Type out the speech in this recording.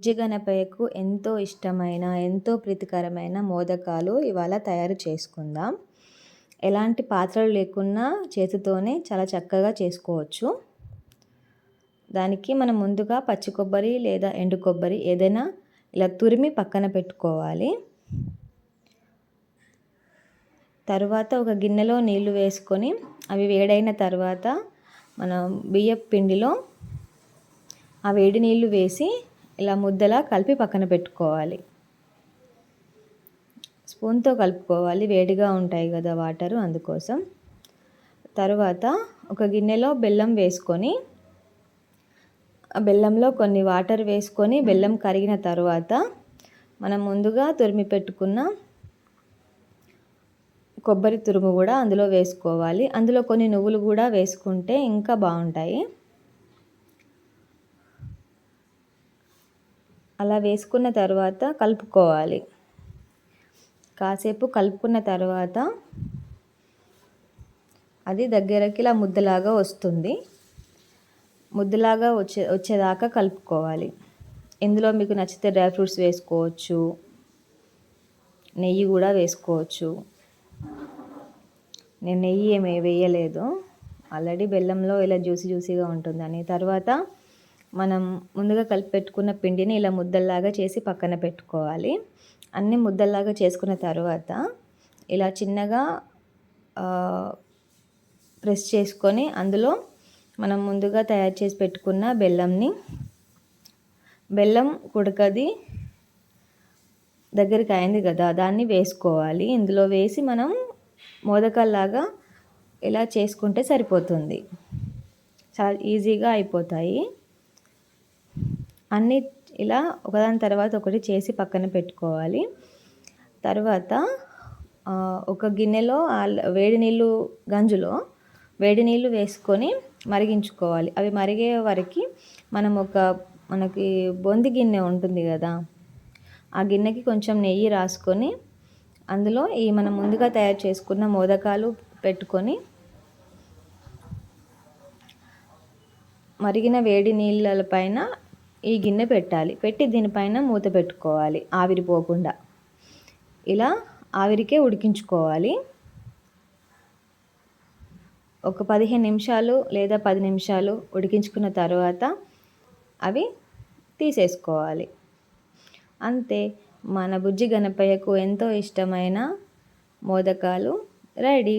బుజ్జి గణపయ్యకు ఎంతో ఇష్టమైన, ఎంతో ప్రీతికరమైన మోదకాలు ఇవాళ తయారు చేసుకుందాం. ఎలాంటి పాత్రలు లేకున్నా చేతితోనే చాలా చక్కగా చేసుకోవచ్చు. దానికి మనం ముందుగా పచ్చి కొబ్బరి లేదా ఎండు కొబ్బరి ఏదైనా ఇలా తురిమి పక్కన పెట్టుకోవాలి. తరువాత ఒక గిన్నెలో నీళ్లు వేసుకొని అవి వేడైన తర్వాత మనం బియ్యపు పిండిలో ఆ వేడి నీళ్లు వేసి ఇలా ముద్దలా కలిపి పక్కన పెట్టుకోవాలి. స్పూన్తో కలుపుకోవాలి, వేడిగా ఉంటాయి కదా వాటరు, అందుకోసం. తరువాత ఒక గిన్నెలో బెల్లం వేసుకొని ఆ బెల్లంలో కొన్ని వాటర్ వేసుకొని బెల్లం కరిగిన తర్వాత మనం ముందుగా తురిమి పెట్టుకున్న కొబ్బరి తురుము కూడా అందులో వేసుకోవాలి. అందులో కొన్ని నువ్వులు కూడా వేసుకుంటే ఇంకా బాగుంటాయి. అలా వేసుకున్న తర్వాత కలుపుకోవాలి. కాసేపు కలుపుకున్న తర్వాత అది దగ్గరకి ఇలా ముద్దలాగా వస్తుంది. ముద్దలాగా వచ్చేదాకా కలుపుకోవాలి. ఇందులో మీకు నచ్చితే డ్రై ఫ్రూట్స్ వేసుకోవచ్చు, నెయ్యి కూడా వేసుకోవచ్చు. నేను నెయ్యి ఏమి వేయలేదు, ఆల్రెడీ బెల్లంలో ఇలా జ్యూసీగా ఉంటుందని. తర్వాత మనం ముందుగా కలిపి పెట్టుకున్న పిండిని ఇలా ముద్దల్లాగా చేసి పక్కన పెట్టుకోవాలి. అన్ని ముద్దల్లాగా చేసుకున్న తర్వాత ఇలా చిన్నగా ప్రెస్ చేసుకొని అందులో మనం ముందుగా తయారు చేసి పెట్టుకున్న బెల్లం కుడకది దగ్గరికి అయింది కదా, దాన్ని వేసుకోవాలి. ఇందులో వేసి మనం మోదకాల్లాగా ఇలా చేసుకుంటే సరిపోతుంది. చాలా ఈజీగా అయిపోతాయి. అన్నీ ఇలా ఒకదాని తర్వాత ఒకటి చేసి పక్కన పెట్టుకోవాలి. తర్వాత ఒక గిన్నెలో వేడి నీళ్ళు గంజులో వేడి నీళ్ళు వేసుకొని మరిగించుకోవాలి. అవి మరిగే వరకు మనకి బొంది గిన్నె ఉంటుంది కదా, ఆ గిన్నెకి కొంచెం నెయ్యి రాసుకొని అందులో మనం ముందుగా తయారు చేసుకున్న మోదకాలు పెట్టుకొని మరిగిన వేడి నీళ్ళ పైన ఈ గిన్నె పెట్టాలి. పెట్టి దీనిపైన మూత పెట్టుకోవాలి, ఆవిరిపోకుండా. ఇలా ఆవిరికే ఉడికించుకోవాలి. ఒక 15 నిమిషాలు లేదా 10 నిమిషాలు ఉడికించుకున్న తర్వాత అవి తీసేసుకోవాలి. అంతే, మన బుజ్జి గణపయ్యకు ఎంతో ఇష్టమైన మోదకాలు రెడీ.